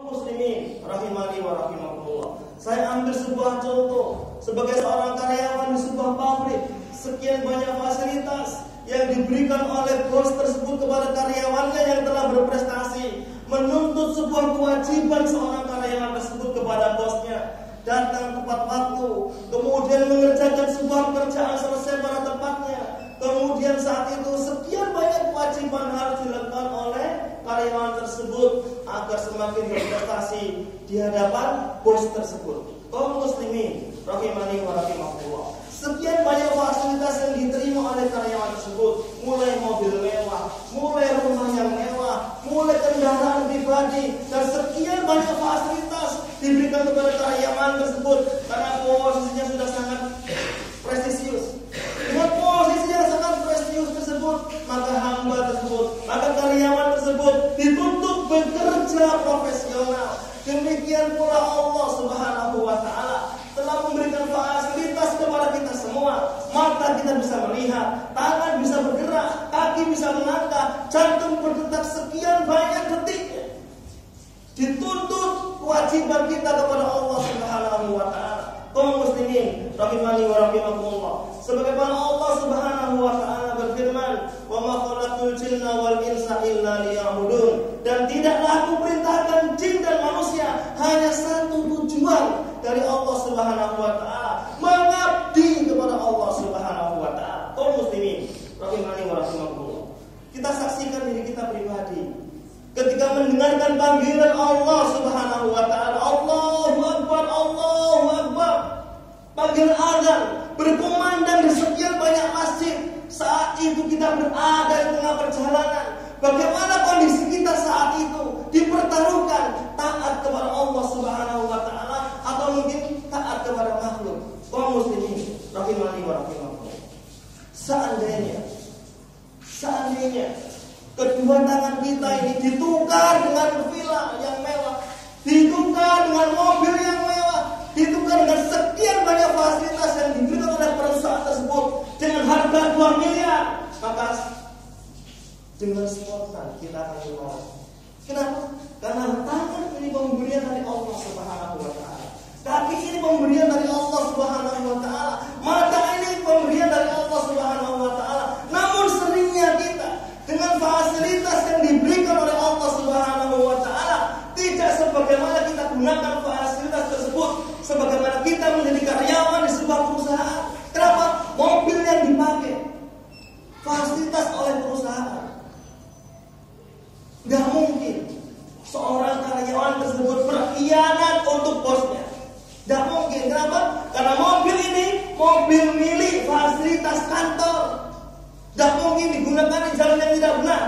Muslimin rahimani wa rahimakumullah. Saya ambil sebuah contoh sebagai seorang karyawan di sebuah pabrik. Sekian banyak fasilitas yang diberikan oleh bos tersebut kepada karyawannya yang telah berprestasi, menuntut sebuah kewajiban seorang karyawan tersebut kepada bosnya, datang tepat waktu, kemudian mengerjakan sebuah pekerjaan selesai pada tempatnya. Kemudian saat itu sekian banyak kewajiban harus dilakukan oleh karyawan tersebut agar semakin berprestasi di hadapan bos tersebut. Kaum muslimin rahimani wa rahimakumullah. Sekian banyak fasilitas yang diterima oleh karyawan tersebut, mulai mobil mewah, mulai rumah yang mewah, mulai kendaraan pribadi, dan sekian banyak fasilitas diberikan kepada karyawan tersebut karena posisinya sudah sangat prestisius. Dengan posisi yang sangat prestisius tersebut, maka hamba tersebut, maka karyawan tersebut dituntut bekerja profesional. Demikian pula Allah Subhanahu wa taala telah memberikan fasilitas kepada kita semua. Mata kita bisa melihat, tangan bisa bergerak, kaki bisa melangkah, jantung berdetak sekian banyak detiknya. Dituntut kewajiban kita kepada Allah Subhanahu wa taala. Kaum muslimin rahimani wa rahimakumullah. Sebagaimana Allah Subhanahu wa taala berfirman, "Wa ma khalaqtul jinna wal insa illa liya'budun." Dan tidaklah aku perintahkan jin dan manusia hanya satu tujuan dari Allah Subhanahu wa taala, mengabdi kepada Allah Subhanahu wa taala. Kaum muslimin rahimani wa rahimakumullah. Kita saksikan diri kita pribadi ketika mendengarkan panggilan Allah Subhanahu wa taala, Allahu Akbar, Allahu Akbar. Panggilan azan berkumandang di sekian banyak masjid. Saat itu kita berada di tengah perjalanan. Bagaimana kondisi kita saat itu? Dipertaruhkan taat kepada Allah Subhanahu wa taala atau mungkin taat kepada makhluk. Kaum muslimin rahimani wa rahimakumullah. Seandainya kedua tangan kita ini ditukar dengan villa yang mewah, ditukar dengan mobil yang mewah, ditukar dengan sekian banyak fasilitas yang diberikan oleh perusahaan tersebut dengan harga 2 miliar, maka dengan spontan kita akan menolak. Kenapa? Karena tangan ini pemberian dari Allah Subhanahu wa taala. Kaki ini pemberian dari Allah Subhanahu wa taala. Mata ini pemberian dari Allah Subhanahu wa taala. Namun seringnya kita dengan fasilitas yang diberikan oleh Allah Subhanahu wa taala tidak sebagaimana kita gunakan fasilitas tersebut sebagaimana kita menjadi karyawan di sebuah perusahaan. Kenapa? Mobil yang dipakai fasilitas oleh perusahaan. Gak mungkin seorang karyawan tersebut berkhianat untuk bosnya. Gak mungkin. Kenapa? Karena mobil ini mobil milik fasilitas kantor. Gak mungkin digunakan di jalan yang tidak benar.